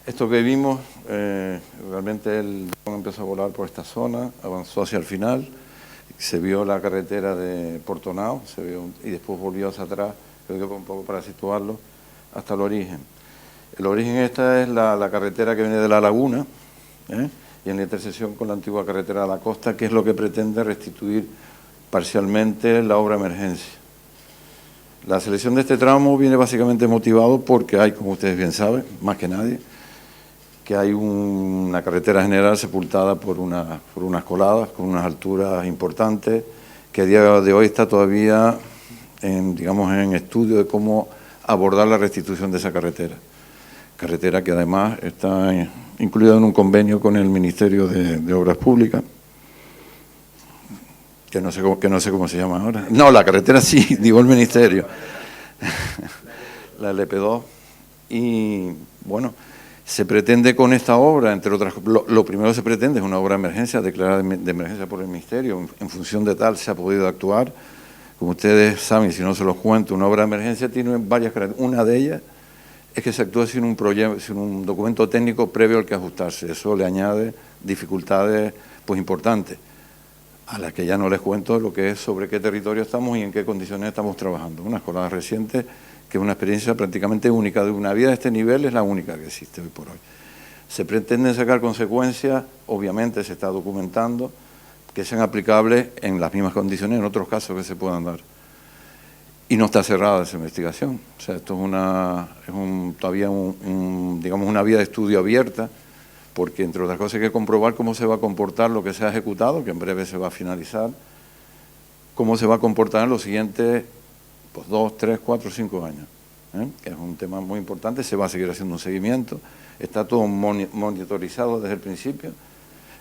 Esto que vimos, realmente el dron empezó a volar por esta zona, avanzó hacia el final, se vio la carretera de Portonao, y después volvió hacia atrás, creo que fue un poco para situarlo, hasta el origen. El origen esta es la carretera que viene de La Laguna, y en la intersección con la antigua carretera de la costa, que es lo que pretende restituir parcialmente la obra emergencia. La selección de este tramo viene básicamente motivado porque hay, como ustedes bien saben, más que nadie, que hay una carretera general sepultada por unas coladas con unas alturas importantes, que a día de hoy está todavía en estudio de cómo abordar la restitución de esa carretera. Carretera que además está incluida en un convenio con el Ministerio de Obras Públicas, que no sé cómo se llama ahora. No, la carretera sí, digo el Ministerio. La LP2. Y bueno, se pretende con esta obra, entre otras cosas, lo primero que se pretende es una obra de emergencia, declarada de emergencia por el Ministerio. En función de tal se ha podido actuar. Como ustedes saben, si no se los cuento, una obra de emergencia tiene varias características. Una de ellas es que se actúa sin un documento técnico previo al que ajustarse. Eso le añade dificultades pues importantes, a las que ya no les cuento lo que es sobre qué territorio estamos y en qué condiciones estamos trabajando. Unas coladas recientes, que es una experiencia prácticamente única. De una vía de este nivel es la única que existe hoy por hoy. Se pretenden sacar consecuencias, obviamente se está documentando, que sean aplicables en las mismas condiciones en otros casos que se puedan dar. Y no está cerrada esa investigación. O sea, esto es todavía una vía de estudio abierta, porque entre otras cosas hay que comprobar cómo se va a comportar lo que se ha ejecutado, que en breve se va a finalizar, cómo se va a comportar en los siguientes 2, 3, 4, 5 años, que es un tema muy importante. Se va a seguir haciendo un seguimiento, está todo monitorizado desde el principio.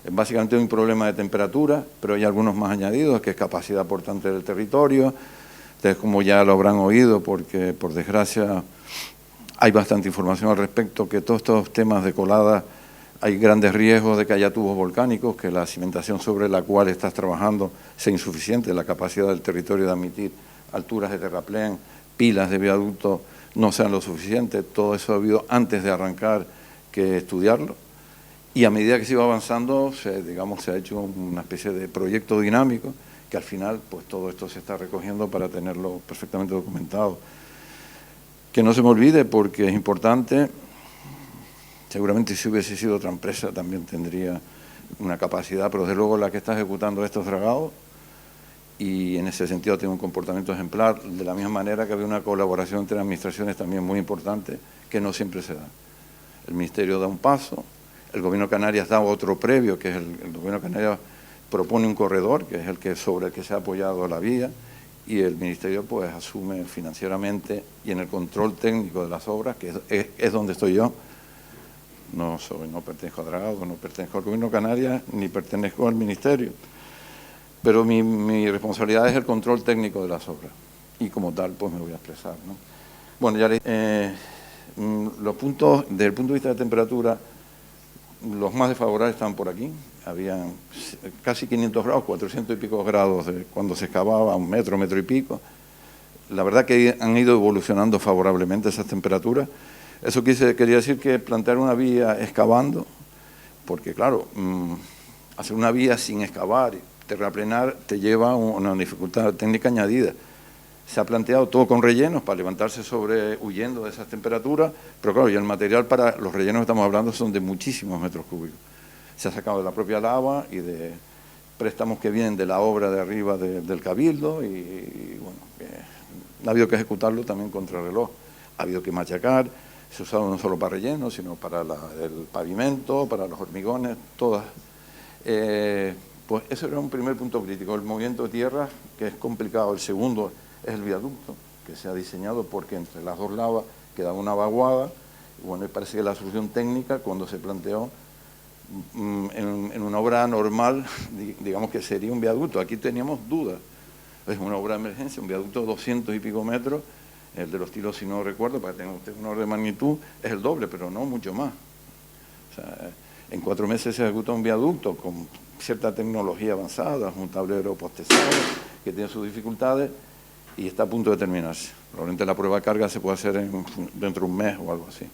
Es básicamente un problema de temperatura, pero hay algunos más añadidos, que es capacidad portante del territorio. Ustedes, como ya lo habrán oído, porque por desgracia hay bastante información al respecto, que todos estos temas de colada hay grandes riesgos de que haya tubos volcánicos, que la cimentación sobre la cual estás trabajando sea insuficiente, la capacidad del territorio de admitir alturas de terraplén, pilas de viaducto no sean lo suficiente. Todo eso ha habido antes de arrancar que estudiarlo. Y a medida que se iba avanzando, se ha hecho una especie de proyecto dinámico, que al final pues todo esto se está recogiendo para tenerlo perfectamente documentado. Que no se me olvide, porque es importante. Seguramente si hubiese sido otra empresa también tendría una capacidad, pero desde luego la que está ejecutando estos dragados, y en ese sentido tiene un comportamiento ejemplar, de la misma manera que había una colaboración entre administraciones también muy importante, que no siempre se da. El Ministerio da un paso, el Gobierno de Canarias da otro previo, que es el Gobierno de Canarias propone un corredor, que es sobre el que se ha apoyado la vía, y el Ministerio pues asume financieramente y en el control técnico de las obras, que es donde estoy yo. No pertenezco a Dragados, no pertenezco al Gobierno de Canarias, ni pertenezco al Ministerio. Pero mi responsabilidad es el control técnico de las obras. Y como tal, pues me voy a expresar, ¿no? Bueno, ya los puntos, desde el punto de vista de temperatura, los más desfavorables estaban por aquí. Habían casi 500 grados, 400 y pico grados cuando se excavaba, un metro y pico. La verdad que han ido evolucionando favorablemente esas temperaturas. Eso quería decir que plantear una vía excavando, porque claro, hacer una vía sin excavar, terraplenar, te lleva a una dificultad técnica añadida. Se ha planteado todo con rellenos para levantarse huyendo de esas temperaturas, pero claro, y el material para los rellenos que estamos hablando son de muchísimos metros cúbicos. Se ha sacado de la propia lava y de préstamos que vienen de la obra de arriba del Cabildo, y bueno, ha habido que ejecutarlo también contra reloj. Ha habido que machacar. Se ha usado no solo para relleno, sino para el pavimento, para los hormigones, todas. Pues eso era un primer punto crítico, el movimiento de tierra, que es complicado. El segundo es el viaducto, que se ha diseñado porque entre las dos lavas queda una vaguada. Y bueno, y parece que la solución técnica, cuando se planteó en una obra normal, digamos que sería un viaducto. Aquí teníamos dudas. Es una obra de emergencia, un viaducto de 200 y pico metros. El de los tiros, si no recuerdo, para que tengan ustedes un orden de magnitud, es el doble, pero no mucho más. O sea, en 4 meses se ejecuta un viaducto con cierta tecnología avanzada, un tablero postezado, que tiene sus dificultades, y está a punto de terminarse. Probablemente la prueba de carga se puede hacer dentro de un mes o algo así.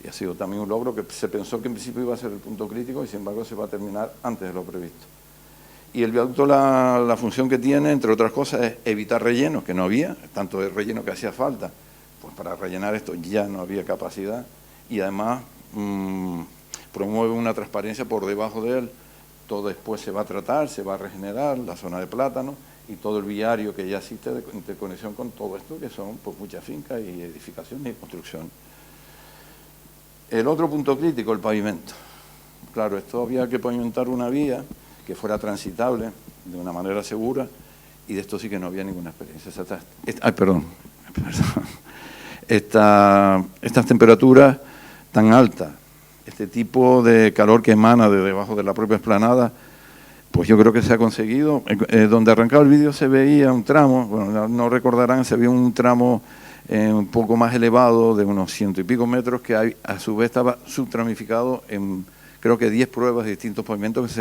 Y ha sido también un logro que se pensó que en principio iba a ser el punto crítico y sin embargo se va a terminar antes de lo previsto. Y el viaducto la función que tiene, entre otras cosas, es evitar rellenos, que no había, tanto de relleno que hacía falta, pues para rellenar esto ya no había capacidad, y además promueve una transparencia por debajo de él. Todo después se va a tratar, se va a regenerar la zona de plátano y todo el viario que ya existe de interconexión con todo esto, que son pues muchas fincas y edificaciones y construcción. El otro punto crítico, el pavimento. Claro, esto había que pavimentar una vía que fuera transitable de una manera segura, y de esto sí que no había ninguna experiencia. Estas temperaturas tan altas, este tipo de calor que emana de debajo de la propia explanada, pues yo creo que se ha conseguido. Donde arrancaba el vídeo se veía un tramo, bueno, no recordarán, se veía un tramo un poco más elevado, de unos 100 y pico metros, que a su vez estaba subtramificado en, creo que 10 pruebas de distintos pavimentos que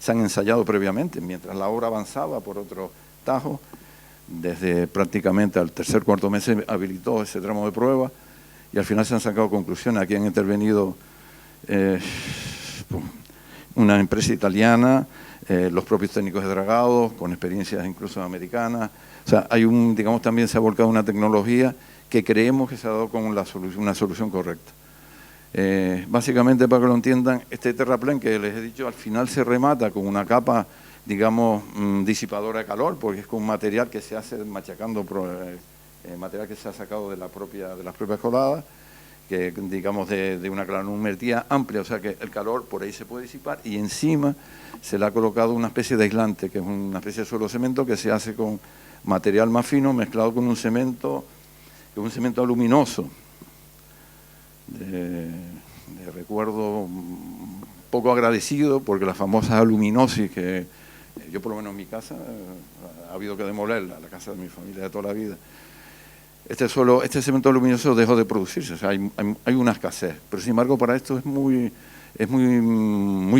se han ensayado previamente, mientras la obra avanzaba por otro tajo. Desde prácticamente al tercer, cuarto mes se habilitó ese tramo de prueba y al final se han sacado conclusiones. Aquí han intervenido una empresa italiana, los propios técnicos de dragados, con experiencias incluso americanas. O sea, digamos, también se ha volcado una tecnología que creemos que se ha dado con una solución correcta. Básicamente, para que lo entiendan, este terraplén que les he dicho, al final se remata con una capa, digamos, disipadora de calor, porque es con un material que se hace machacando, material que se ha sacado de las propias coladas, que digamos de una granulometría amplia, o sea que el calor por ahí se puede disipar, y encima se le ha colocado una especie de aislante, que es una especie de suelo cemento que se hace con material más fino mezclado con un cemento, que es un cemento aluminoso, de recuerdo poco agradecido, porque las famosas aluminosis que yo por lo menos en mi casa ha habido que demolerla, la casa de mi familia de toda la vida. Este cemento aluminoso dejó de producirse, o sea, hay una escasez, pero sin embargo para esto es muy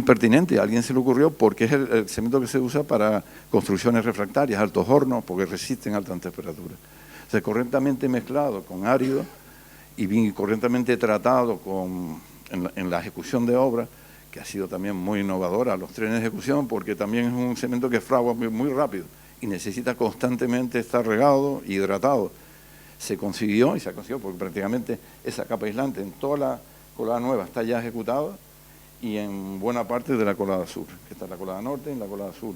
pertinente. A alguien se le ocurrió porque es el cemento que se usa para construcciones refractarias, altos hornos, porque resisten altas temperaturas. O sea, correctamente mezclado con árido y bien correctamente tratado en la ejecución de obras, que ha sido también muy innovadora, los trenes de ejecución, porque también es un cemento que fragua muy rápido y necesita constantemente estar regado y hidratado. Se consiguió, y se ha conseguido, porque prácticamente esa capa aislante en toda la colada nueva está ya ejecutada, y en buena parte de la colada sur, que está en la colada norte y en la colada sur.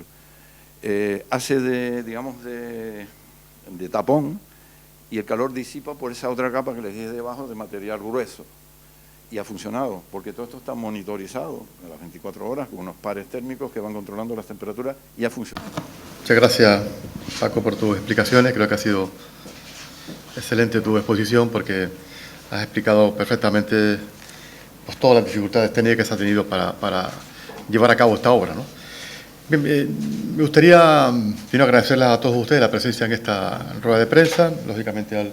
Hace de tapón, y el calor disipa por esa otra capa que les dije debajo de material grueso. Y ha funcionado, porque todo esto está monitorizado a las 24 horas con unos pares térmicos que van controlando las temperaturas, y ha funcionado. Muchas gracias, Paco, por tus explicaciones. Creo que ha sido excelente tu exposición, porque has explicado perfectamente pues, todas las dificultades técnicas que se ha tenido para llevar a cabo esta obra, ¿no? Bien, me gustaría primero agradecerles a todos ustedes la presencia en esta rueda de prensa, lógicamente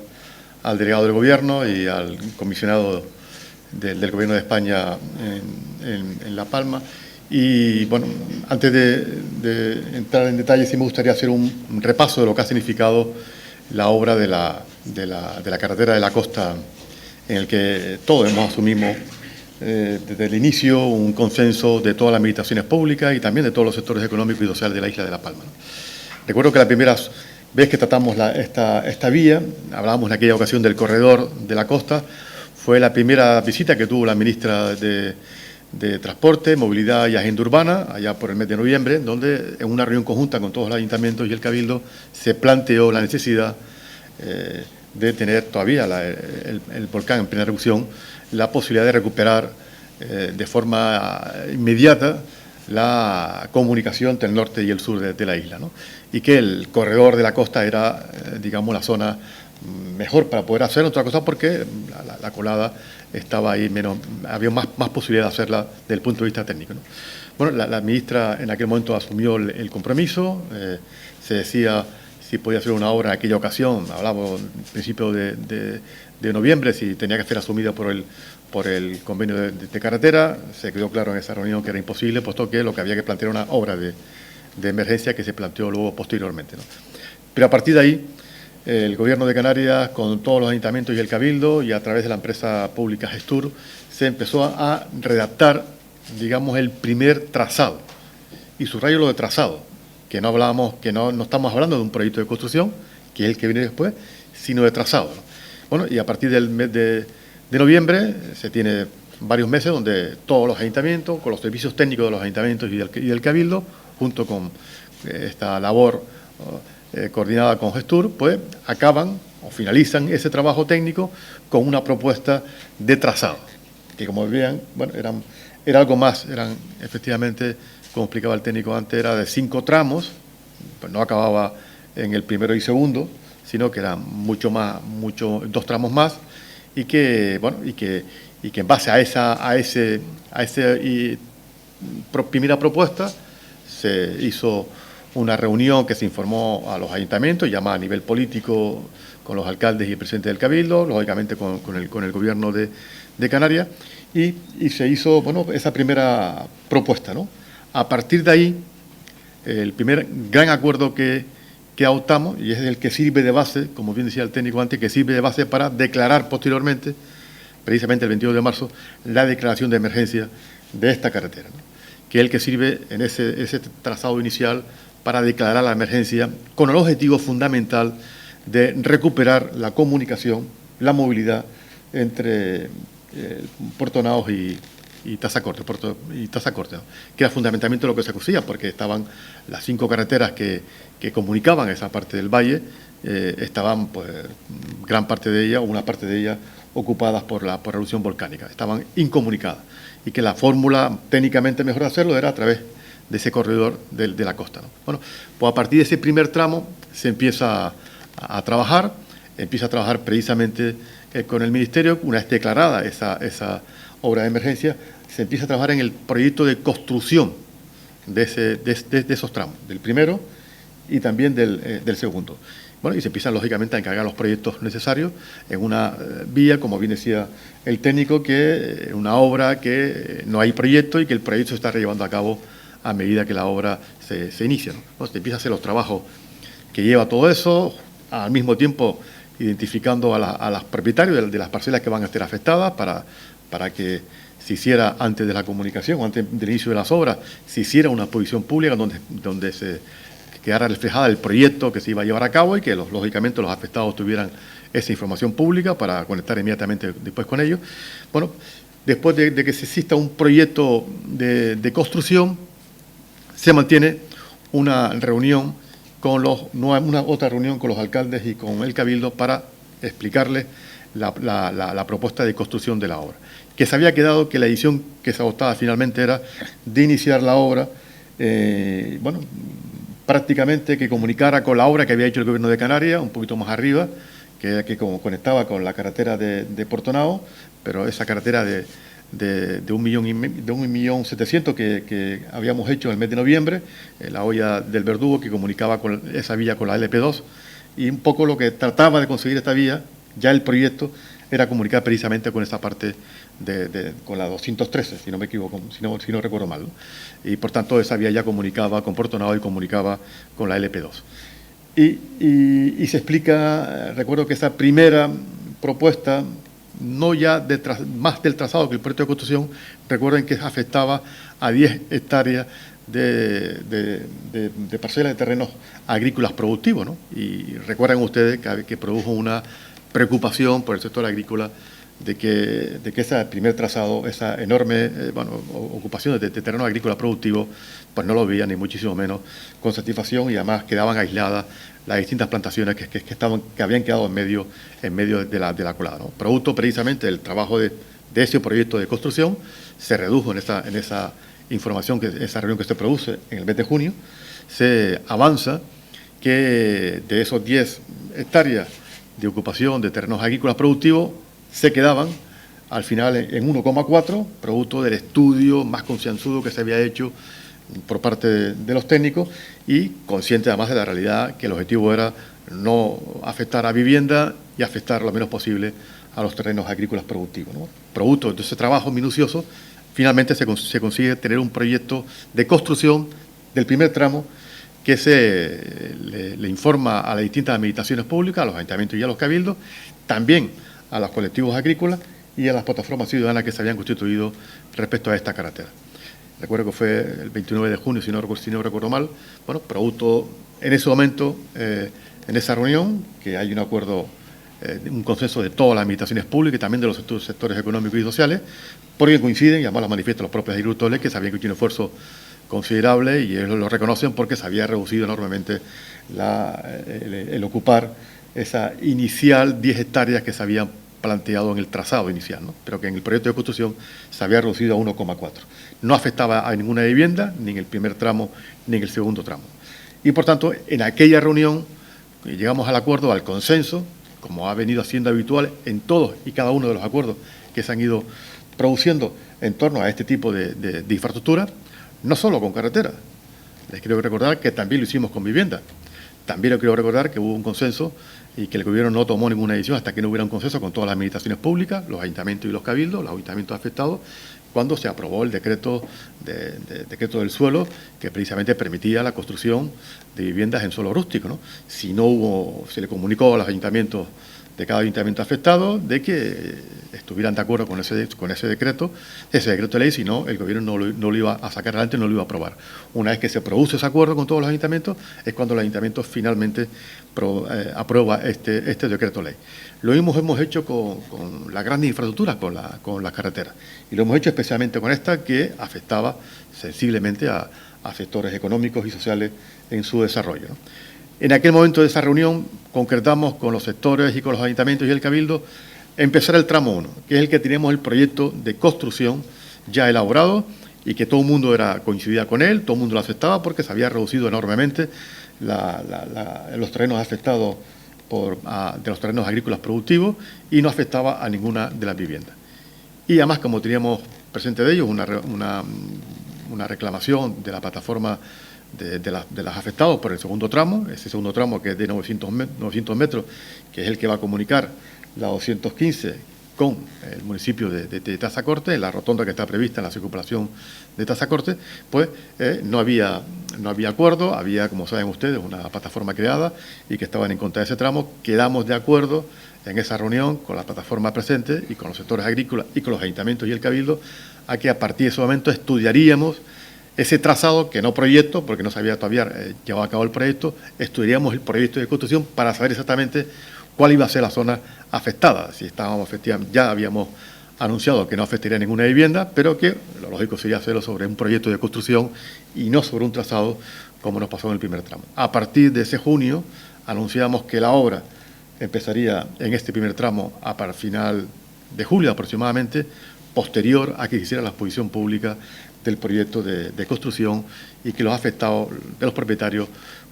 al delegado del Gobierno y al comisionado del Gobierno de España en La Palma. Y bueno, antes de entrar en detalle, sí me gustaría hacer un repaso de lo que ha significado la obra de la carretera de la costa, en el que todos hemos asumido desde el inicio un consenso de todas las administraciones públicas y también de todos los sectores económicos y sociales de la isla de La Palma, ¿no? Recuerdo que la primera vez que tratamos esta vía, hablábamos en aquella ocasión del corredor de la costa, fue la primera visita que tuvo la ministra de Transporte, Movilidad y Agenda Urbana, allá por el mes de noviembre, donde en una reunión conjunta con todos los ayuntamientos y el Cabildo se planteó la necesidad de tener todavía el volcán en plena erupción, la posibilidad de recuperar de forma inmediata la comunicación entre el norte y el sur de la isla, ¿no? Y que el corredor de la costa era, digamos, la zona mejor para poder hacer otra cosa, porque la colada estaba ahí había más posibilidad de hacerla desde el punto de vista técnico, ¿no? Bueno, la ministra en aquel momento asumió el compromiso, se decía si podía hacer una obra en aquella ocasión, hablamos en principio de noviembre, si tenía que ser asumida por el convenio de carretera. Se quedó claro en esa reunión que era imposible, puesto que lo que había que plantear era una obra de emergencia que se planteó luego posteriormente, ¿no? Pero a partir de ahí el Gobierno de Canarias, con todos los ayuntamientos y el Cabildo, y a través de la empresa pública Gestur, se empezó a redactar, digamos, el primer trazado. Y subrayo lo de trazado, que no hablábamos, que no estamos hablando de un proyecto de construcción, que es el que viene después, sino de trazado, ¿no? Bueno, y a partir del mes de noviembre se tiene varios meses donde todos los ayuntamientos, con los servicios técnicos de los ayuntamientos y del Cabildo, junto con esta labor coordinada con Gestur, pues acaban o finalizan ese trabajo técnico con una propuesta de trazado, que como vean, bueno, era algo más, eran efectivamente, como explicaba el técnico antes, era de 5 tramos, pues no acababa en el primero y segundo, sino que eran dos tramos más, y que, bueno, y que en base a esa primera propuesta se hizo una reunión que se informó a los ayuntamientos, ya más a nivel político, con los alcaldes y el presidente del Cabildo, lógicamente con el Gobierno de Canarias, y se hizo, bueno, esa primera propuesta, ¿no? A partir de ahí, el primer gran acuerdo que adoptamos, y es el que sirve de base, como bien decía el técnico antes, que sirve de base para declarar posteriormente, precisamente el 22 de marzo, la declaración de emergencia de esta carretera, ¿no? Que es el que sirve en ese trazado inicial para declarar la emergencia con el objetivo fundamental de recuperar la comunicación, la movilidad entre Puerto Naos y Tazacorte, ¿no? Que era fundamentalmente lo que se hacía, porque estaban las 5 carreteras que comunicaban esa parte del valle, estaban, pues, gran parte de ellas, o una parte de ellas, ocupadas por la erupción volcánica, estaban incomunicadas, y que la fórmula técnicamente mejor hacerlo era a través de ese corredor de la costa, ¿no? Bueno, pues a partir de ese primer tramo se empieza a trabajar precisamente con el Ministerio. Una vez declarada esa obra de emergencia, se empieza a trabajar en el proyecto de construcción de esos tramos, del primero y también del segundo. Bueno, y se empiezan, lógicamente, a encargar los proyectos necesarios en una vía, como bien decía el técnico, que una obra que no hay proyecto y que el proyecto se está llevando a cabo a medida que la obra se inicia, ¿no? Entonces, se empieza a hacer los trabajos que lleva todo eso, al mismo tiempo identificando a los propietarios de las parcelas que van a estar afectadas para que se hiciera, antes de la comunicación o antes del inicio de las obras, se hiciera una exposición pública donde se quedara reflejada el proyecto que se iba a llevar a cabo y que, lógicamente, los afectados tuvieran esa información pública para conectar inmediatamente después con ellos. Bueno, después de que se exista un proyecto de construcción, se mantiene una reunión otra reunión con los alcaldes y con el Cabildo para explicarles la propuesta de construcción de la obra. Que se había quedado que la decisión que se adoptaba finalmente era de iniciar la obra, bueno, prácticamente que comunicara con la obra que había hecho el Gobierno de Canarias, un poquito más arriba, que como conectaba con la carretera de Puerto Naos, pero esa carretera de 1.700.000 que habíamos hecho en el mes de noviembre, la olla del Verdugo, que comunicaba con esa vía con la LP2, y un poco lo que trataba de conseguir esta vía, ya el proyecto, era comunicar precisamente con esa parte con la 213, si no me equivoco, si no recuerdo mal, ¿no? Y por tanto esa vía ya comunicaba con Puerto Naos y comunicaba con la LP2. Y se explica, recuerdo que esa primera propuesta, no ya más del trazado que el proyecto de construcción, recuerden que afectaba a 10 hectáreas de parcelas de terrenos agrícolas productivos, ¿no? Y recuerdan ustedes que produjo una preocupación por el sector agrícola de que ese primer trazado, esa enorme ocupación de terrenos agrícolas productivos, pues no lo veían ni muchísimo menos con satisfacción, y además quedaban aisladas las distintas plantaciones que habían quedado en medio de la colada, ¿no? Producto precisamente del trabajo de ese proyecto de construcción, se redujo en esa información, esa reunión que se produce en el mes de junio, se avanza que de esos 10 hectáreas de ocupación de terrenos agrícolas productivos se quedaban al final en 1,4, producto del estudio más concienzudo que se había hecho por parte de los técnicos, y consciente además de la realidad que el objetivo era no afectar a vivienda y afectar lo menos posible a los terrenos agrícolas productivos, ¿no? Producto de ese trabajo minucioso, finalmente se consigue tener un proyecto de construcción del primer tramo que le informa a las distintas administraciones públicas, a los ayuntamientos y a los cabildos, también a los colectivos agrícolas y a las plataformas ciudadanas que se habían constituido respecto a esta carretera. Recuerdo que fue el 29 de junio, si no recuerdo mal, bueno, producto en ese momento, en esa reunión, que hay un acuerdo, un consenso de todas las administraciones públicas y también de los sectores económicos y sociales, porque coinciden, y además lo manifiestan los propios agricultores, que sabían que tiene un esfuerzo considerable y ellos lo reconocen porque se había reducido enormemente el ocupar esa inicial 10 hectáreas que se habían planteado en el trazado inicial, ¿no? Pero que en el proyecto de construcción se había reducido a 1,4. No afectaba a ninguna vivienda, ni en el primer tramo, ni en el segundo tramo. Y, por tanto, en aquella reunión llegamos al acuerdo, al consenso, como ha venido siendo habitual en todos y cada uno de los acuerdos que se han ido produciendo en torno a este tipo de infraestructura, no solo con carreteras. Les quiero recordar que también lo hicimos con vivienda. También les quiero recordar que hubo un consenso y que el gobierno no tomó ninguna decisión hasta que no hubiera un consenso con todas las administraciones públicas, los ayuntamientos y los cabildos, los ayuntamientos afectados, cuando se aprobó el decreto del suelo que precisamente permitía la construcción de viviendas en suelo rústico, ¿no? Si no hubo, se le comunicó a los ayuntamientos de cada ayuntamiento afectado de que estuvieran de acuerdo con ese decreto de ley, si no, el gobierno no lo iba a sacar adelante, no lo iba a aprobar. Una vez que se produce ese acuerdo con todos los ayuntamientos, es cuando el ayuntamiento finalmente aprueba este decreto ley. Lo mismo hemos hecho con las grandes infraestructuras, con las carreteras, y lo hemos hecho especialmente con esta, que afectaba sensiblemente a sectores económicos y sociales en su desarrollo, ¿no? En aquel momento de esa reunión concretamos con los sectores y con los ayuntamientos y el cabildo empezar el tramo 1, que es el que teníamos el proyecto de construcción ya elaborado y que todo el mundo coincidía con él, todo el mundo lo aceptaba porque se había reducido enormemente los terrenos afectados de los terrenos agrícolas productivos y no afectaba a ninguna de las viviendas. Y además, como teníamos presente de ellos una reclamación de la plataforma de las afectados por el segundo tramo, ese segundo tramo que es de 900 metros, que es el que va a comunicar la 215 con el municipio de Tazacorte, en la rotonda que está prevista en la circunvalación de Tazacorte, pues no había acuerdo, había, como saben ustedes, una plataforma creada y que estaban en contra de ese tramo. Quedamos de acuerdo en esa reunión con la plataforma presente y con los sectores agrícolas y con los ayuntamientos y el cabildo, a que a partir de ese momento estudiaríamos ese trazado, que no proyecto, porque no se había todavía llevado a cabo el proyecto, estudiaríamos el proyecto de construcción para saber exactamente cuál iba a ser la zona afectada. Si estábamos efectivamente, ya habíamos anunciado que no afectaría ninguna vivienda, pero que lo lógico sería hacerlo sobre un proyecto de construcción y no sobre un trazado como nos pasó en el primer tramo. A partir de ese junio anunciamos que la obra empezaría en este primer tramo para el final de julio aproximadamente, posterior a que hiciera la exposición pública del proyecto de construcción y que los afectados, de los propietarios,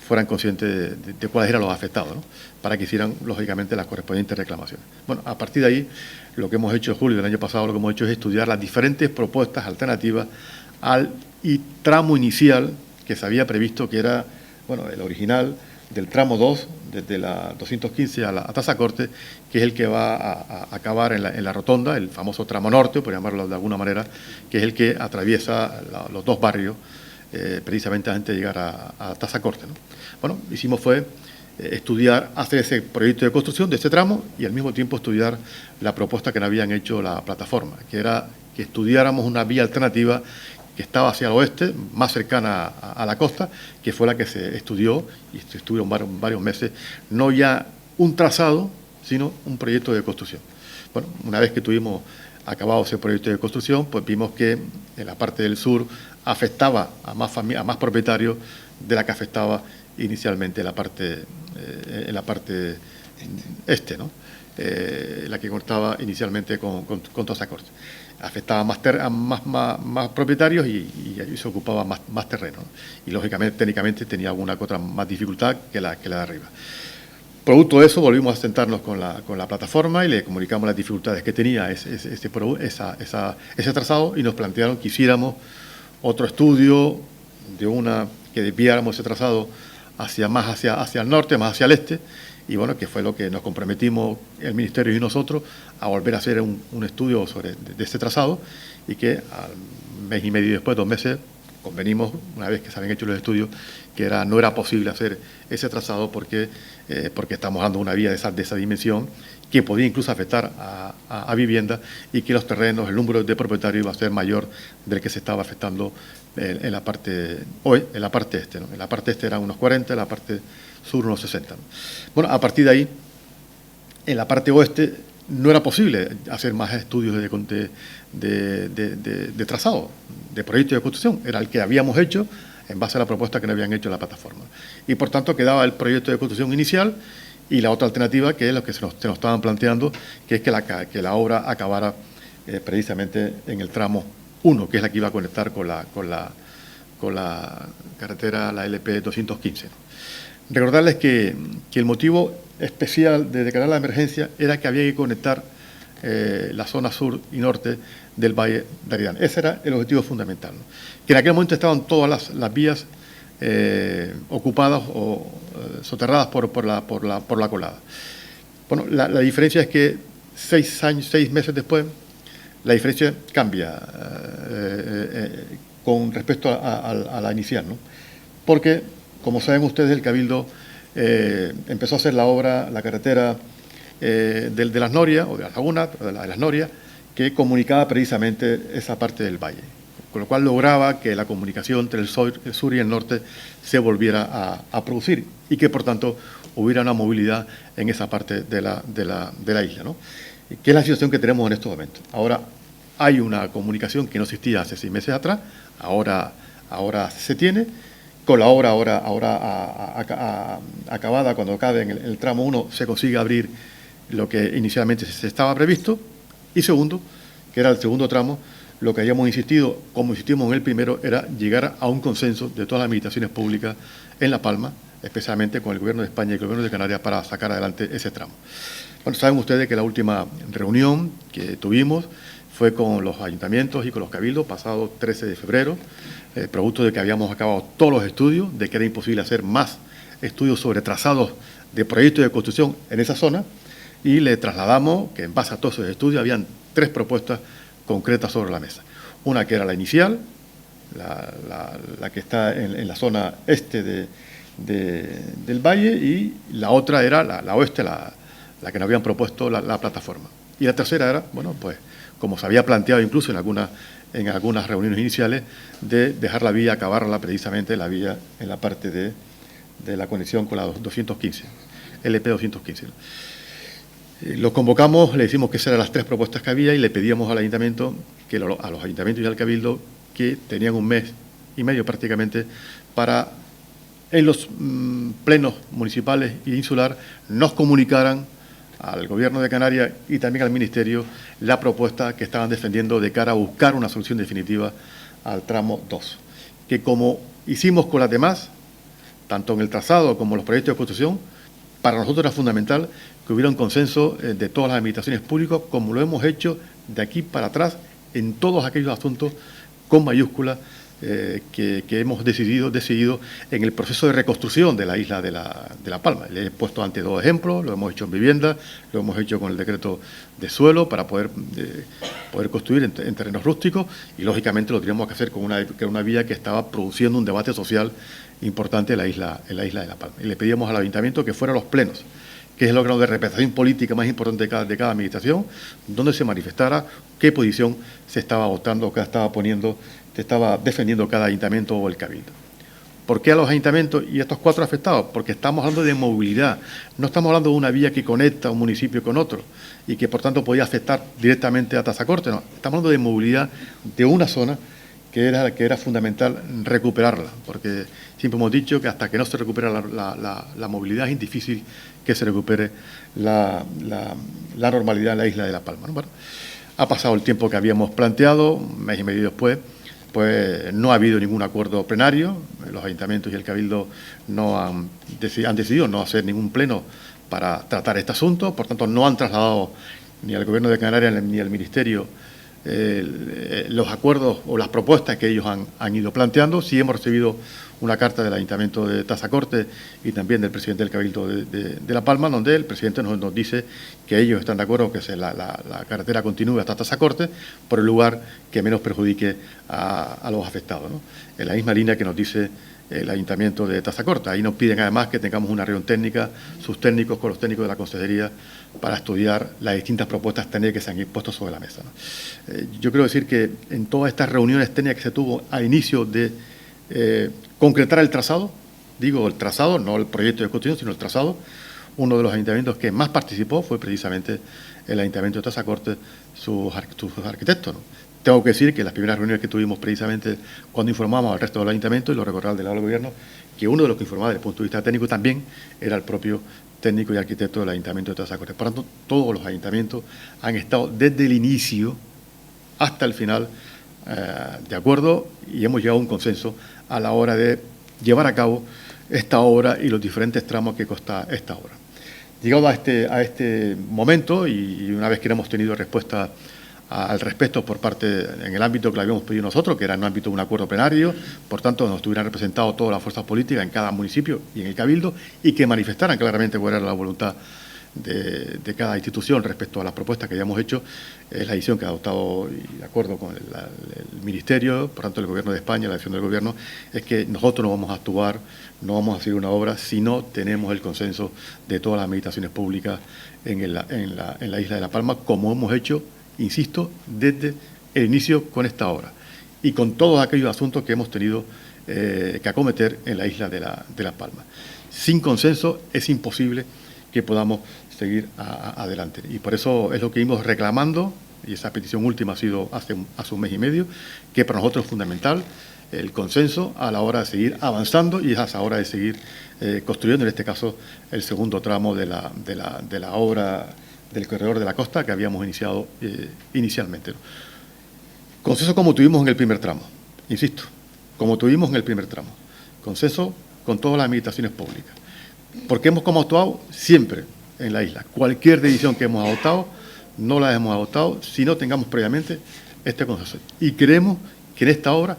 fueran conscientes de cuáles eran los afectados, ¿no? Para que hicieran, lógicamente, las correspondientes reclamaciones. Bueno, a partir de ahí, lo que hemos hecho en julio del año pasado, lo que hemos hecho es estudiar las diferentes propuestas alternativas al tramo inicial que se había previsto, que era, bueno, el original del tramo 2, desde la 215 a Tazacorte, que es el que va a acabar en la rotonda, el famoso tramo norte, por llamarlo de alguna manera, que es el que atraviesa los dos barrios, precisamente antes de llegar a Tazacorte, ¿no? Bueno, hicimos fue hacer ese proyecto de construcción de este tramo y al mismo tiempo estudiar la propuesta que nos habían hecho la plataforma, que era que estudiáramos una vía alternativa que estaba hacia el oeste, más cercana a la costa, que fue la que se estudió, y se estuvieron varios meses, no ya un trazado, sino un proyecto de construcción. Bueno, una vez que tuvimos acabado ese proyecto de construcción, pues vimos que en la parte del sur afectaba a más propietarios de la que afectaba inicialmente en la parte este, ¿no? La que cortaba inicialmente con Tazacorte. Afectaba más propietarios y se ocupaba más terreno, ¿no? Y lógicamente, técnicamente, tenía alguna otra más dificultad que la de arriba. Producto de eso, volvimos a sentarnos con la plataforma y le comunicamos las dificultades que tenía ese trazado y nos plantearon que hiciéramos otro estudio que desviáramos ese trazado hacia el norte, más hacia el este, y bueno, que fue lo que nos comprometimos el Ministerio y nosotros a volver a hacer un estudio de este trazado y que al mes y medio después, 2 meses, convenimos, una vez que se habían hecho los estudios, que no era posible hacer ese trazado porque estamos hablando de una vía de esa dimensión que podía incluso afectar a vivienda y que los terrenos, el número de propietarios iba a ser mayor del que se estaba afectando en la parte este, ¿no? En la parte este eran unos 40, en la parte sur unos 60, ¿no? Bueno, a partir de ahí, en la parte oeste no era posible hacer más estudios de trazado, de proyecto de construcción. Era el que habíamos hecho en base a la propuesta que nos habían hecho en la plataforma. Y por tanto quedaba el proyecto de construcción inicial y la otra alternativa, que es lo que se nos estaban planteando, que es que la obra acabara precisamente en el tramo 1, que es la que iba a conectar con la carretera, la LP 215. Recordarles que el motivo especial de declarar la emergencia era que había que conectar la zona sur y norte del Valle de Aridane. Ese era el objetivo fundamental, ¿no? Que en aquel momento estaban todas las vías ocupadas o soterradas por la colada. Bueno, la diferencia es que 6 meses después, la diferencia cambia con respecto a la inicial, ¿no? Porque, como saben ustedes, el Cabildo empezó a hacer la obra, la carretera de las Norias, o de las Lagunas, de las Norias, que comunicaba precisamente esa parte del valle, con lo cual lograba que la comunicación entre el sur y el norte se volviera a producir y que, por tanto, hubiera una movilidad en esa parte de la isla, ¿no? Que es la situación que tenemos en estos momentos. Ahora hay una comunicación que no existía hace 6 meses atrás, ahora se tiene. Con la obra acabada, cuando acabe en el tramo 1, se consigue abrir lo que inicialmente se estaba previsto. Y segundo, que era el segundo tramo, lo que habíamos insistido, como insistimos en el primero, era llegar a un consenso de todas las administraciones públicas en La Palma, especialmente con el Gobierno de España y el Gobierno de Canarias, para sacar adelante ese tramo. Bueno, saben ustedes que la última reunión que tuvimos fue con los ayuntamientos y con los cabildos, pasado 13 de febrero, producto de que habíamos acabado todos los estudios, de que era imposible hacer más estudios sobre trazados de proyectos de construcción en esa zona, y le trasladamos que en base a todos esos estudios habían 3 propuestas concretas sobre la mesa. Una que era la inicial, la que está en la zona este del valle, y la otra era la oeste, la que nos habían propuesto la plataforma. Y la tercera era, bueno, pues como se había planteado incluso en algunas reuniones iniciales, de dejar la vía, acabarla precisamente la vía en la parte de la conexión con la 215, LP 215. Los convocamos, le decimos que esas eran las 3 propuestas que había y le pedíamos al ayuntamiento, a los ayuntamientos y al cabildo, que tenían 1 mes y medio prácticamente para, en los plenos municipales e insular, nos comunicaran al Gobierno de Canarias y también al Ministerio la propuesta que estaban defendiendo de cara a buscar una solución definitiva al tramo 2. Que como hicimos con las demás, tanto en el trazado como en los proyectos de construcción, para nosotros era fundamental que hubiera un consenso de todas las administraciones públicas, como lo hemos hecho de aquí para atrás en todos aquellos asuntos con mayúsculas que hemos decidido en el proceso de reconstrucción de la isla de La Palma. Le he puesto antes 2 ejemplos, lo hemos hecho en vivienda, lo hemos hecho con el decreto de suelo para poder construir en terrenos rústicos, y lógicamente lo teníamos que hacer con una vía que estaba produciendo un debate social importante en la isla de La Palma. Y le pedíamos al ayuntamiento que fuera a los plenos, que es el órgano de representación política más importante de cada administración, donde se manifestara qué posición se estaba votando, qué estaba defendiendo cada ayuntamiento o el cabildo. ¿Por qué a los ayuntamientos y a estos 4 afectados? Porque estamos hablando de movilidad, no estamos hablando de una vía que conecta un municipio con otro y que por tanto podía afectar directamente a Tazacorte, no, estamos hablando de movilidad de una zona que era fundamental recuperarla, porque siempre hemos dicho que hasta que no se recupera la movilidad es difícil que se recupere la normalidad en la isla de La Palma, ¿no? Bueno, ha pasado el tiempo que habíamos planteado, 1 mes y medio después, pues no ha habido ningún acuerdo plenario, los ayuntamientos y el cabildo han decidido no hacer ningún pleno para tratar este asunto, por tanto no han trasladado ni al Gobierno de Canarias ni al Ministerio los acuerdos o las propuestas que ellos han ido planteando. Sí hemos recibido una carta del Ayuntamiento de Tazacorte y también del presidente del Cabildo de La Palma, donde el presidente nos dice que ellos están de acuerdo que la carretera continúe hasta Tazacorte por el lugar que menos perjudique a los afectados, ¿no? En la misma línea que nos dice el Ayuntamiento de Tazacorte. Ahí nos piden además que tengamos una reunión técnica, sus técnicos con los técnicos de la Consejería, para estudiar las distintas propuestas técnicas que se han puesto sobre la mesa, ¿no? Yo quiero decir que en todas estas reuniones técnicas que se tuvo al inicio de concretar el trazado, digo el trazado, no el proyecto de construcción, sino el trazado, uno de los ayuntamientos que más participó fue precisamente el Ayuntamiento de Tazacorte, sus arquitectos, ¿no? Tengo que decir que las primeras reuniones que tuvimos precisamente cuando informamos al resto del ayuntamiento, y lo recordará el delegado del gobierno, que uno de los que informaba desde el punto de vista técnico también era el propio técnico y arquitecto del Ayuntamiento de Tazacorte. Por tanto, todos los ayuntamientos han estado desde el inicio hasta el final de acuerdo, y hemos llegado a un consenso a la hora de llevar a cabo esta obra y los diferentes tramos que consta esta obra. Llegado a este momento, y una vez que hemos tenido respuesta al respecto por parte, en el ámbito que le habíamos pedido nosotros, que era en el ámbito de un acuerdo plenario, por tanto nos estuvieran representados todas las fuerzas políticas en cada municipio y en el Cabildo, y que manifestaran claramente cuál era la voluntad de cada institución respecto a las propuestas que hayamos hecho. Es la decisión que ha adoptado, y de acuerdo con el Ministerio, por tanto el Gobierno de España, la decisión del Gobierno, es que nosotros no vamos a actuar, no vamos a hacer una obra si no tenemos el consenso de todas las administraciones públicas en la isla de La Palma, como hemos hecho, insisto, desde el inicio con esta obra y con todos aquellos asuntos que hemos tenido que acometer en la isla de La Palma. Sin consenso es imposible que podamos seguir adelante. Y por eso es lo que íbamos reclamando, y esa petición última ha sido hace un mes y medio, que para nosotros es fundamental el consenso a la hora de seguir avanzando y a la hora de seguir construyendo, en este caso, el segundo tramo de la obra del corredor de la costa que habíamos iniciado inicialmente, ¿no? Consenso como tuvimos en el primer tramo, insisto, como tuvimos en el primer tramo. Consenso con todas las administraciones públicas. Porque hemos como actuado siempre en la isla. Cualquier decisión que hemos adoptado, no la hemos adoptado si no tengamos previamente este consenso. Y creemos que en esta obra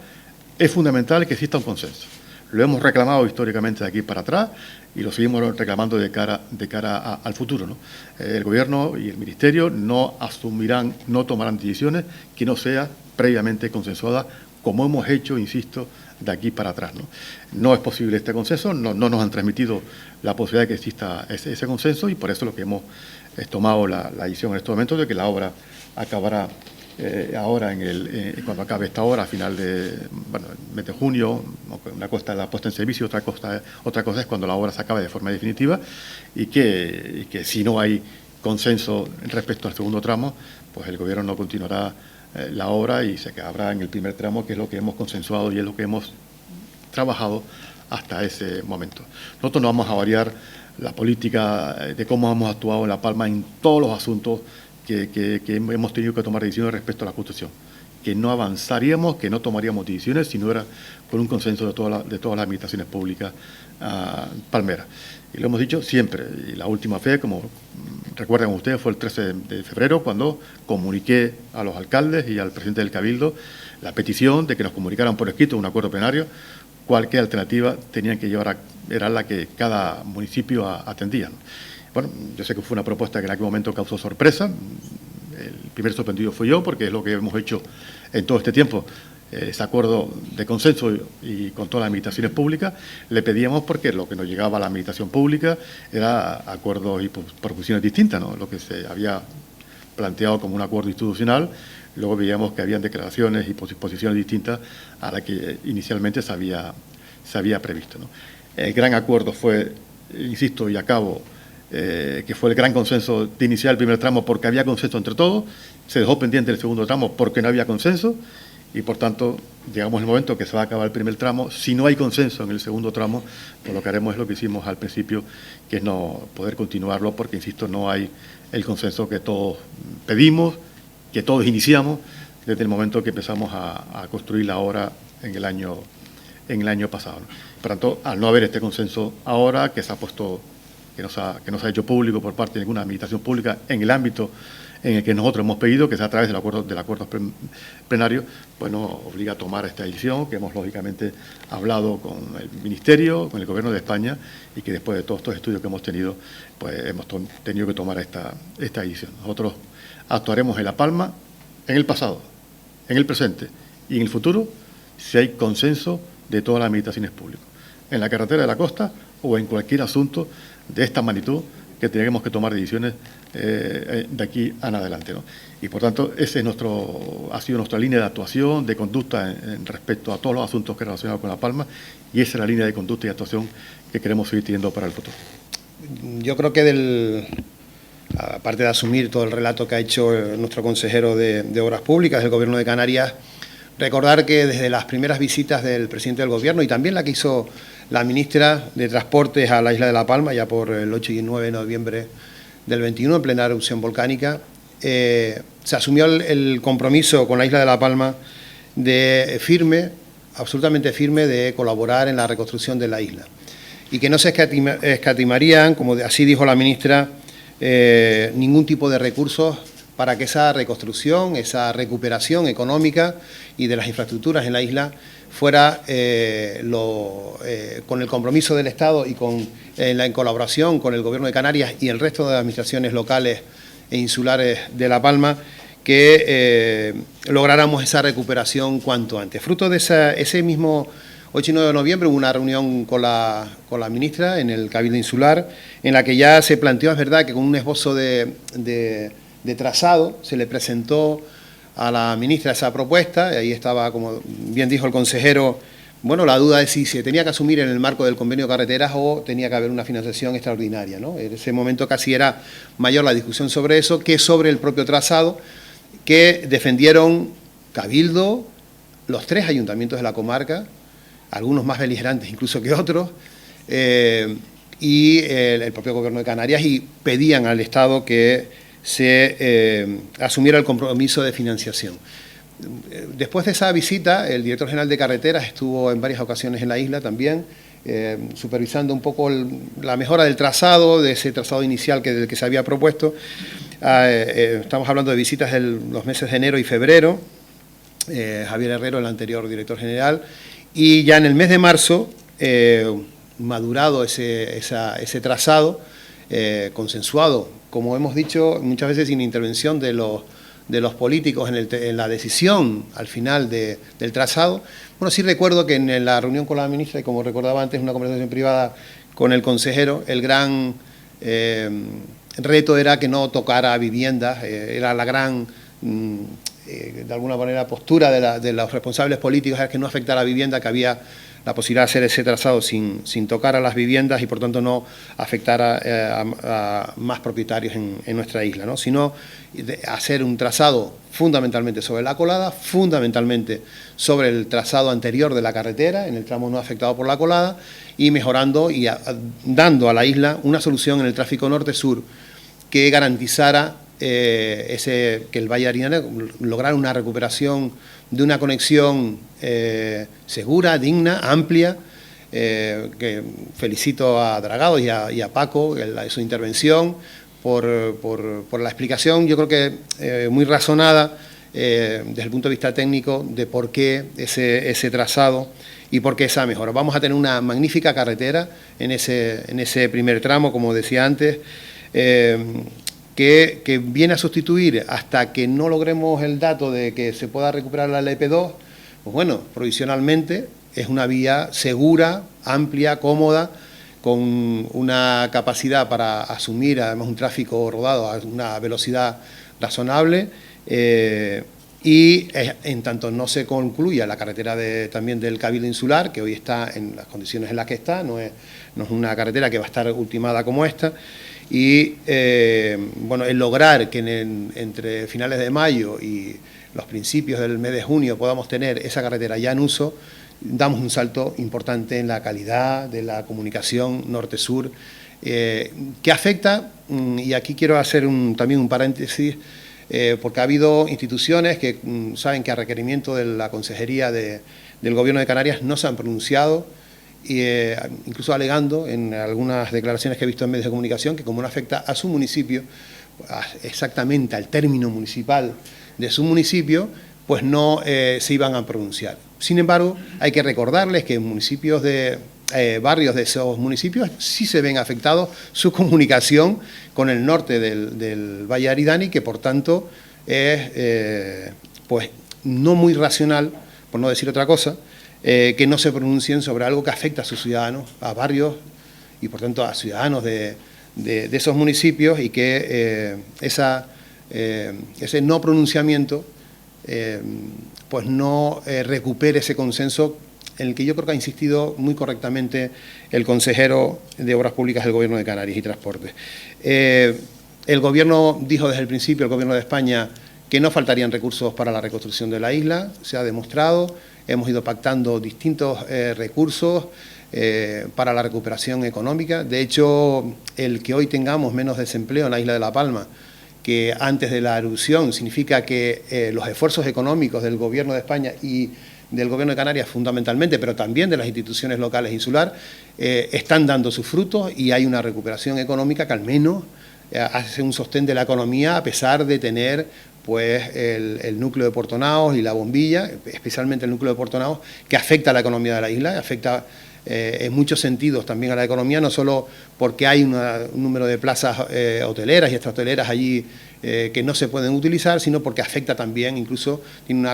es fundamental que exista un consenso. Lo hemos reclamado históricamente de aquí para atrás y lo seguimos reclamando de cara al futuro, ¿no? El Gobierno y el Ministerio no asumirán, no tomarán decisiones que no sean previamente consensuadas, como hemos hecho, insisto, de aquí para atrás, ¿no? No es posible este consenso, no nos han transmitido la posibilidad de que exista ese consenso, y por eso lo que hemos tomado la decisión en estos momentos de que la obra acabará ahora cuando acabe esta obra, a final de mes de junio. Una cosa es la puesta en servicio, otra cosa es cuando la obra se acabe de forma definitiva, y que si no hay consenso respecto al segundo tramo, pues el Gobierno no continuará la obra y se quedará en el primer tramo, que es lo que hemos consensuado y es lo que hemos trabajado hasta ese momento. Nosotros no vamos a variar la política de cómo hemos actuado en La Palma en todos los asuntos que hemos tenido que tomar decisiones respecto a la construcción, que no avanzaríamos, que no tomaríamos decisiones si no era con un consenso de todas las administraciones públicas palmeras. Y lo hemos dicho siempre, y la última vez, como recuerdan ustedes, fue el 13 de febrero cuando comuniqué a los alcaldes y al presidente del Cabildo la petición de que nos comunicaran por escrito un acuerdo plenario cualquier alternativa tenían que llevar era la que cada municipio atendía. Bueno, yo sé que fue una propuesta que en aquel momento causó sorpresa. El primer sorprendido fui yo, porque es lo que hemos hecho en todo este tiempo, ese acuerdo de consenso y con todas las administraciones públicas. Le pedíamos porque lo que nos llegaba a la administración pública era acuerdos y proposiciones distintas, ¿no? Lo que se había planteado como un acuerdo institucional, luego veíamos que habían declaraciones y posiciones distintas a las que inicialmente se había previsto, ¿no? El gran acuerdo fue, insisto y acabo, que fue el gran consenso de iniciar el primer tramo porque había consenso entre todos, se dejó pendiente el segundo tramo porque no había consenso, y por tanto llegamos al momento que se va a acabar el primer tramo. Si no hay consenso en el segundo tramo, pues lo que haremos es lo que hicimos al principio, que es no poder continuarlo, porque, insisto, no hay el consenso que todos pedimos, que todos iniciamos desde el momento que empezamos a construir la obra en el año pasado, ¿no? Por tanto, al no haber este consenso ahora, que se ha puesto, que no se ha hecho público por parte de ninguna administración pública en el ámbito en el que nosotros hemos pedido que sea a través del acuerdo plenario, pues nos obliga a tomar esta decisión, que hemos lógicamente hablado con el Ministerio, con el Gobierno de España, y que después de todos estos estudios que hemos tenido, pues hemos tenido que tomar esta decisión. Nosotros actuaremos en La Palma en el pasado, en el presente y en el futuro, si hay consenso de todas las administraciones públicas, en la carretera de la costa o en cualquier asunto de esta magnitud que tengamos que tomar decisiones de aquí en adelante, ¿no? Y por tanto, ese es ha sido nuestra línea de actuación, de conducta en respecto a todos los asuntos que relacionados con La Palma, y esa es la línea de conducta y actuación que queremos seguir teniendo para el futuro. Yo creo que aparte de asumir todo el relato que ha hecho nuestro consejero de Obras Públicas del Gobierno de Canarias, recordar que desde las primeras visitas del presidente del Gobierno y también la que hizo la ministra de Transportes a la isla de La Palma, ya por el 8 y 9 de noviembre del 21, en plena erupción volcánica, se asumió el compromiso con la isla de La Palma absolutamente firme, de colaborar en la reconstrucción de la isla. Y que no se escatimarían, como así dijo la ministra, ningún tipo de recursos para que esa reconstrucción, esa recuperación económica y de las infraestructuras en la isla fuera con el compromiso del Estado y en colaboración con el Gobierno de Canarias y el resto de las administraciones locales e insulares de La Palma, que lográramos esa recuperación cuanto antes. Fruto de ese mismo 8 y 9 de noviembre hubo una reunión con la ministra en el Cabildo Insular, en la que ya se planteó, es verdad, que con un esbozo de trazado se le presentó a la ministra esa propuesta, y ahí estaba, como bien dijo el consejero, bueno, la duda de si se tenía que asumir en el marco del convenio de carreteras o tenía que haber una financiación extraordinaria, ¿no? En ese momento casi era mayor la discusión sobre eso que sobre el propio trazado, que defendieron Cabildo, los 3 ayuntamientos de la comarca, algunos más beligerantes incluso que otros, y el propio Gobierno de Canarias, y pedían al Estado que se asumiera el compromiso de financiación. Después de esa visita, el director general de Carreteras estuvo en varias ocasiones en la isla también, supervisando un poco la mejora del trazado, de ese trazado inicial del que se había propuesto. Estamos hablando de visitas de los meses de enero y febrero, Javier Herrero, el anterior director general, y ya en el mes de marzo, madurado ese trazado, consensuado, como hemos dicho muchas veces, sin intervención de los políticos en la decisión al final del trazado. Bueno, sí recuerdo que en la reunión con la ministra, y como recordaba antes, una conversación privada con el consejero, el gran reto era que no tocara viviendas, era la gran, de alguna manera, postura de los responsables políticos, era que no afectara a vivienda, que había la posibilidad de hacer ese trazado sin tocar a las viviendas y por tanto no afectar a más propietarios en nuestra isla, ¿no? Sino hacer un trazado fundamentalmente sobre la colada, fundamentalmente sobre el trazado anterior de la carretera, en el tramo no afectado por la colada, y mejorando y dando a la isla una solución en el tráfico norte-sur que garantizara que el Valle de Arinale lograra una recuperación de una conexión segura, digna, amplia, que felicito a Dragado y a Paco su intervención por la explicación, yo creo que muy razonada desde el punto de vista técnico, de por qué ese trazado y por qué esa mejora. Vamos a tener una magnífica carretera en ese primer tramo, como decía antes, que viene a sustituir, hasta que no logremos el dato de que se pueda recuperar la LP2, pues bueno, provisionalmente es una vía segura, amplia, cómoda, con una capacidad para asumir además un tráfico rodado a una velocidad razonable, y en tanto no se concluya la carretera también del Cabildo Insular, que hoy está en las condiciones en las que está, no es una carretera que va a estar ultimada como esta, y bueno, el lograr que entre finales de mayo y los principios del mes de junio podamos tener esa carretera ya en uso, damos un salto importante en la calidad de la comunicación norte-sur, que afecta, y aquí quiero hacer también un paréntesis, porque ha habido instituciones que saben que a requerimiento de la Consejería del Gobierno de Canarias no se han pronunciado, incluso alegando en algunas declaraciones que he visto en medios de comunicación que como no afecta a su municipio, exactamente al término municipal de su municipio, pues no se iban a pronunciar. Sin embargo, hay que recordarles que en municipios barrios de esos municipios sí se ven afectados su comunicación con el norte del Valle Aridane, y que por tanto es pues no muy racional, por no decir otra cosa, que no se pronuncien sobre algo que afecta a sus ciudadanos, a barrios y por tanto a ciudadanos de esos municipios, y que ese no pronunciamiento pues no recupere ese consenso en el que yo creo que ha insistido muy correctamente el consejero de Obras Públicas del Gobierno de Canarias y Transportes. El Gobierno dijo desde el principio, el Gobierno de España, que no faltarían recursos para la reconstrucción de la isla, se ha demostrado, hemos ido pactando distintos recursos para la recuperación económica. De hecho, el que hoy tengamos menos desempleo en la isla de La Palma que antes de la erupción significa que los esfuerzos económicos del Gobierno de España y del Gobierno de Canarias fundamentalmente, pero también de las instituciones locales insular, están dando sus frutos, y hay una recuperación económica que al menos hace un sostén de la economía, a pesar de tener pues el núcleo de Puerto Naos y la bombilla, especialmente el núcleo de Puerto Naos, que afecta a la economía de la isla, afecta en muchos sentidos también a la economía, no solo porque hay un número de plazas hoteleras y extrahoteleras allí que no se pueden utilizar, sino porque afecta también, incluso tiene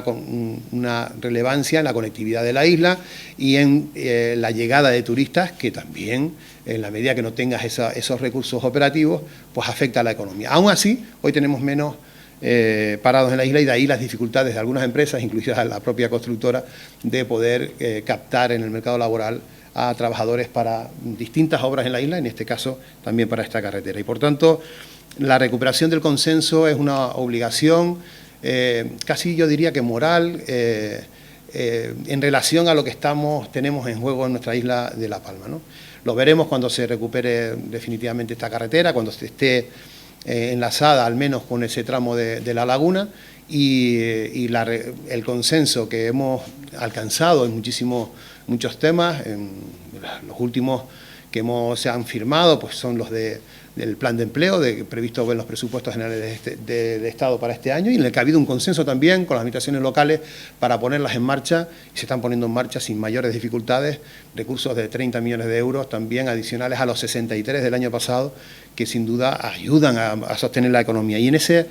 una relevancia en la conectividad de la isla y en la llegada de turistas, que también, en la medida que no tengas esos recursos operativos, pues afecta a la economía. Aún así, hoy tenemos menos parados en la isla, y de ahí las dificultades de algunas empresas, incluida la propia constructora, de poder captar en el mercado laboral a trabajadores para distintas obras en la isla, en este caso también para esta carretera. Y por tanto, la recuperación del consenso es una obligación, casi yo diría que moral, en relación a lo que tenemos en juego en nuestra isla de La Palma, ¿no? Lo veremos cuando se recupere definitivamente esta carretera, cuando se esté enlazada al menos con ese tramo de la laguna, y el consenso que hemos alcanzado en muchos temas, en los últimos que se han firmado, pues son los del plan de empleo previsto en los presupuestos generales del Estado para este año, y en el que ha habido un consenso también con las administraciones locales para ponerlas en marcha, y se están poniendo en marcha sin mayores dificultades, recursos de 30 millones de euros también adicionales a los 63 del año pasado, que sin duda ayudan a sostener la economía. Y en ese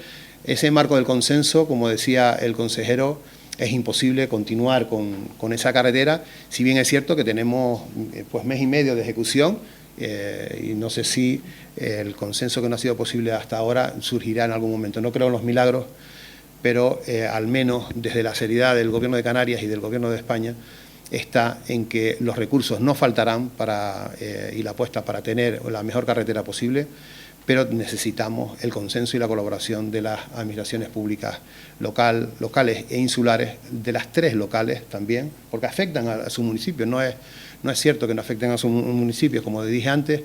marco del consenso, como decía el consejero, es imposible continuar con esa carretera, si bien es cierto que tenemos pues mes y medio de ejecución, y no sé si el consenso que no ha sido posible hasta ahora surgirá en algún momento. No creo en los milagros, pero al menos desde la seriedad del Gobierno de Canarias y del Gobierno de España está en que los recursos no faltarán y la apuesta para tener la mejor carretera posible, pero necesitamos el consenso y la colaboración de las administraciones públicas locales e insulares, de las tres locales también, porque afectan a su municipio. No es cierto que no afecten a sus municipios, como dije antes,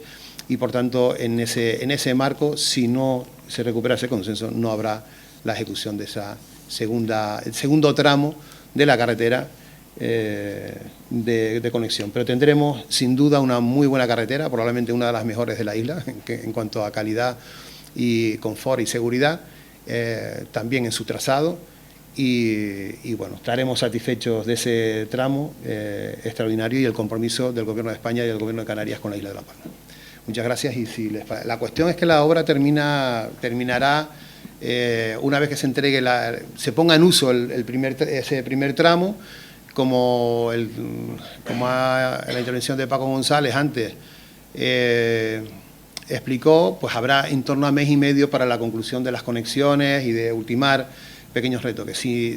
y por tanto en ese marco, si no se recupera ese consenso, no habrá la ejecución de el segundo tramo de la carretera de conexión. Pero tendremos sin duda una muy buena carretera, probablemente una de las mejores de la isla en cuanto a calidad y confort y seguridad, también en su trazado, y bueno, estaremos satisfechos de ese tramo extraordinario y el compromiso del Gobierno de España y del Gobierno de Canarias con la isla de La Palma. Muchas gracias. Y la cuestión es que la obra terminará una vez que se ponga en uso ese primer tramo, como la intervención de Paco González antes explicó, pues habrá en torno a mes y medio para la conclusión de las conexiones y de ultimar pequeños retoques. Si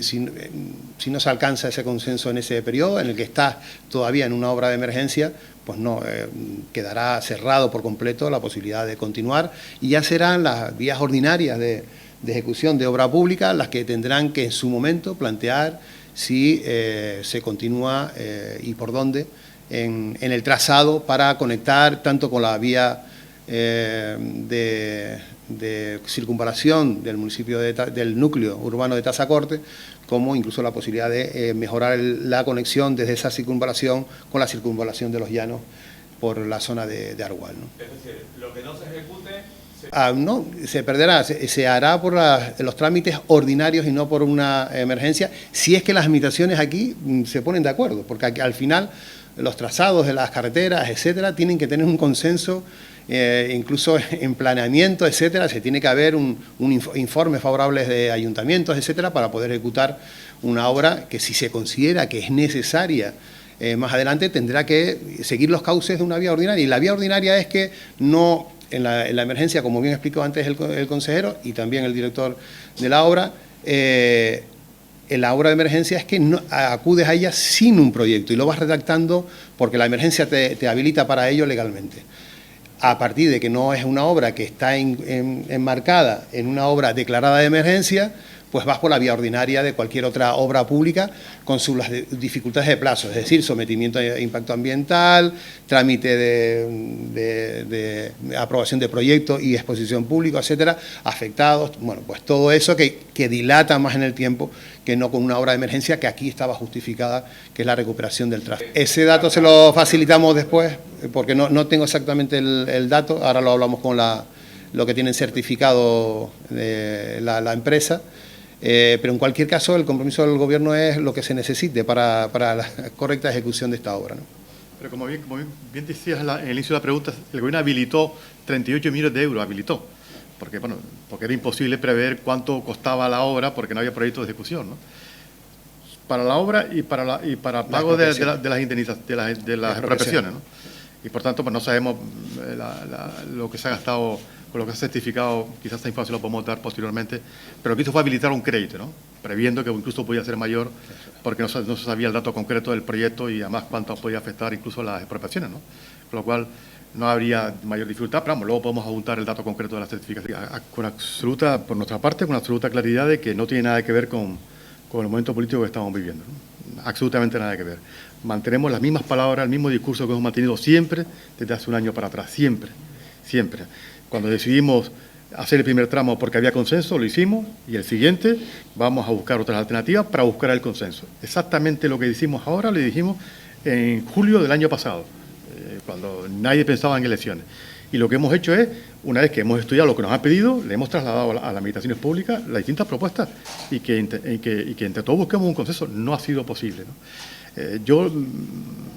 no se alcanza ese consenso en ese periodo, en el que está todavía en una obra de emergencia, pues no, quedará cerrado por completo la posibilidad de continuar, y ya serán las vías ordinarias de ejecución de obra pública las que tendrán que en su momento plantear si se continúa y por dónde en el trazado para conectar tanto con la vía de circunvalación del municipio del núcleo urbano de Tazacorte, como incluso la posibilidad de mejorar la conexión desde esa circunvalación con la circunvalación de los llanos por la zona de Argual, ¿no? Es decir, lo que no se ejecute No, se perderá, se hará por los trámites ordinarios y no por una emergencia, si es que las administraciones aquí se ponen de acuerdo, porque aquí, al final los trazados de las carreteras, etcétera, tienen que tener un consenso, incluso en planeamiento, etcétera, se tiene que haber un informe favorable de ayuntamientos, etcétera, para poder ejecutar una obra que, si se considera que es necesaria más adelante, tendrá que seguir los cauces de una vía ordinaria. Y la vía ordinaria es que no, en la emergencia, como bien explicó antes el consejero y también el director de la obra, en la obra de emergencia es que no, acudes a ella sin un proyecto y lo vas redactando porque la emergencia te habilita para ello legalmente. A partir de que no es una obra que está enmarcada en una obra declarada de emergencia, pues vas por la vía ordinaria de cualquier otra obra pública con sus dificultades de plazo, es decir, sometimiento a impacto ambiental, trámite de aprobación de proyectos y exposición pública, etcétera, afectados, bueno, pues todo eso que dilata más en el tiempo que no con una obra de emergencia que aquí estaba justificada, que es la recuperación del tráfico. Ese dato se lo facilitamos después, porque no tengo exactamente el dato, ahora lo hablamos con lo que tienen certificado la empresa. Pero en cualquier caso el compromiso del Gobierno es lo que se necesite para la correcta ejecución de esta obra, ¿no? Pero como bien decías en el inicio de la pregunta, el Gobierno habilitó 38 millones de euros, porque era imposible prever cuánto costaba la obra porque no había proyecto de ejecución, ¿no? Para la obra y para pago de las indemnizaciones, de las expropiaciones, ¿no? Y por tanto, pues no sabemos lo que se ha gastado con lo que se ha certificado, quizás esta información la podemos dar posteriormente, pero lo que hizo fue habilitar un crédito, ¿no? Previendo que incluso podía ser mayor, porque no se sabía el dato concreto del proyecto y además cuánto podía afectar incluso las expropiaciones, ¿no? Con lo cual no habría mayor dificultad, pero vamos, luego podemos apuntar el dato concreto de la certificación. Por nuestra parte, con absoluta claridad de que no tiene nada que ver con el momento político que estamos viviendo, ¿no? Absolutamente nada que ver. Mantenemos las mismas palabras, el mismo discurso que hemos mantenido siempre, desde hace un año para atrás, siempre. Cuando decidimos hacer el primer tramo porque había consenso, lo hicimos, y el siguiente vamos a buscar otras alternativas para buscar el consenso. Exactamente lo que decimos ahora, lo dijimos en julio del año pasado, cuando nadie pensaba en elecciones. Y lo que hemos hecho es, una vez que hemos estudiado lo que nos han pedido, le hemos trasladado a las administraciones públicas las distintas propuestas y que entre todos busquemos un consenso. No ha sido posible, ¿no?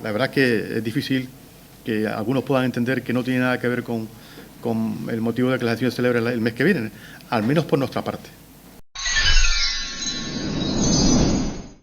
La verdad que es difícil que algunos puedan entender que no tiene nada que ver con el motivo de que la elección se celebre el mes que viene, al menos por nuestra parte.